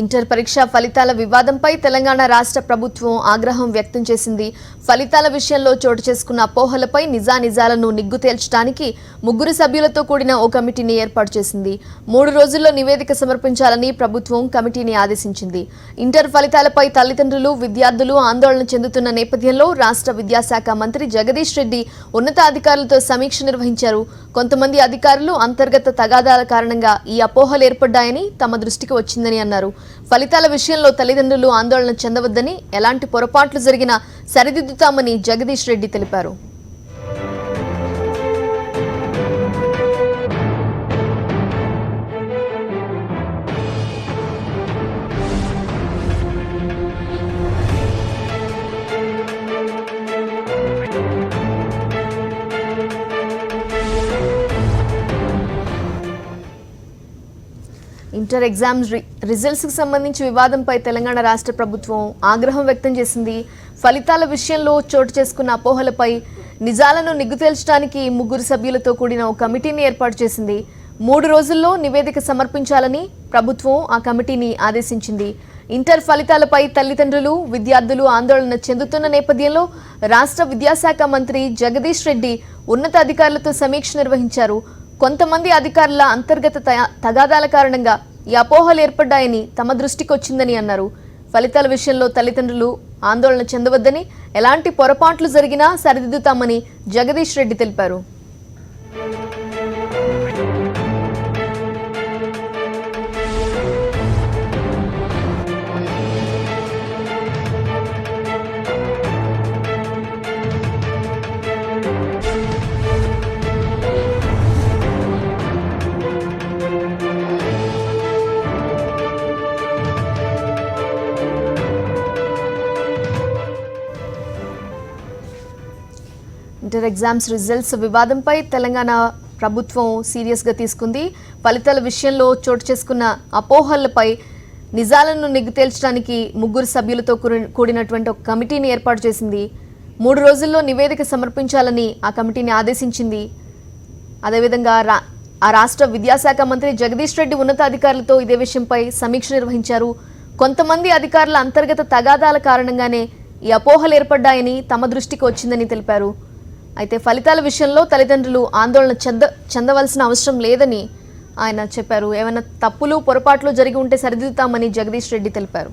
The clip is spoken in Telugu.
ఇంటర్ పరీక్ష ఫలితాల వివాదంపై తెలంగాణ రాష్ట్ర ప్రభుత్వం ఆగ్రహం వ్యక్తం చేసింది. ఫలితాల విషయంలో చోటు చేసుకున్న అపోహలపై నిజానిజాలను నిగ్గు తేల్చడానికి 3 సభ్యులతో కూడిన ఓ కమిటీని ఏర్పాటు చేసింది. 3 రోజుల్లో నివేదిక సమర్పించాలని ప్రభుత్వం కమిటీని ఆదేశించింది. ఇంటర్ ఫలితాలపై తల్లిదండ్రులు, విద్యార్థులు ఆందోళన చెందుతున్న నేపథ్యంలో రాష్ట్ర విద్యాశాఖ మంత్రి జగదీష్ రెడ్డి ఉన్నతాధికారులతో సమీక్ష నిర్వహించారు. కొంతమంది అధికారులు అంతర్గత తగాదాల కారణంగా ఈ అపోహలు ఏర్పడ్డాయని తమ దృష్టికి వచ్చిందని అన్నారు. ఫలితాల విషయంలో తల్లిదండ్రులు ఆందోళన చెందవద్దని, ఎలాంటి పొరపాట్లు జరిగినా సరిదిద్దుతామని జగదీష్ రెడ్డి తెలిపారు. ఇంటర్ ఎగ్జామ్స్ రిజల్ట్స్కి సంబంధించి వివాదంపై తెలంగాణ రాష్ట్ర ప్రభుత్వం ఆగ్రహం వ్యక్తం చేసింది. ఫలితాల విషయంలో చోటు చేసుకున్న అపోహలపై నిజాలను నిగ్గు తేల్చడానికి 3 సభ్యులతో కూడిన ఓ కమిటీని ఏర్పాటు చేసింది. 3 రోజుల్లో నివేదిక సమర్పించాలని ప్రభుత్వం ఆ కమిటీని ఆదేశించింది. ఇంటర్ ఫలితాలపై తల్లిదండ్రులు, విద్యార్థులు ఆందోళన చెందుతున్న నేపథ్యంలో రాష్ట్ర విద్యాశాఖ మంత్రి జగదీష్ రెడ్డి ఉన్నతాధికారులతో సమీక్ష నిర్వహించారు. కొంతమంది అధికారుల అంతర్గత తగాదాల కారణంగా ఈ అపోహలు ఏర్పడ్డాయని తమ దృష్టికి వచ్చిందని అన్నారు. ఫలితాల విషయంలో తల్లిదండ్రులు ఆందోళన చెందవద్దని, ఎలాంటి పొరపాట్లు జరిగినా సరిదిద్దుతామని జగదీష్ రెడ్డి తెలిపారు. ఇంటర్ ఎగ్జామ్స్ రిజల్ట్స్ వివాదంపై తెలంగాణ ప్రభుత్వం సీరియస్గా తీసుకుంది. ఫలితాల విషయంలో చోటు చేసుకున్న అపోహలపై నిజాలను నిగ్గు తేల్చడానికి 3 సభ్యులతో కూడినటువంటి ఒక కమిటీని ఏర్పాటు చేసింది. 3 రోజుల్లో నివేదిక సమర్పించాలని ఆ కమిటీని ఆదేశించింది. అదేవిధంగా ఆ రాష్ట్ర విద్యాశాఖ మంత్రి జగదీష్ రెడ్డి ఉన్నతాధికారులతో ఇదే విషయంపై సమీక్ష నిర్వహించారు. కొంతమంది అధికారుల అంతర్గత తగాదాల కారణంగానే ఈ అపోహలు ఏర్పడ్డాయని తమ దృష్టికి వచ్చిందని తెలిపారు. అయితే ఫలితాల విషయంలో తల్లిదండ్రులు ఆందోళన చెందవలసిన అవసరం లేదని ఆయన చెప్పారు. ఏమైనా తప్పులు, పొరపాట్లు జరిగి ఉంటే సరిదిద్దుతామని జగదీష్ రెడ్డి తెలిపారు.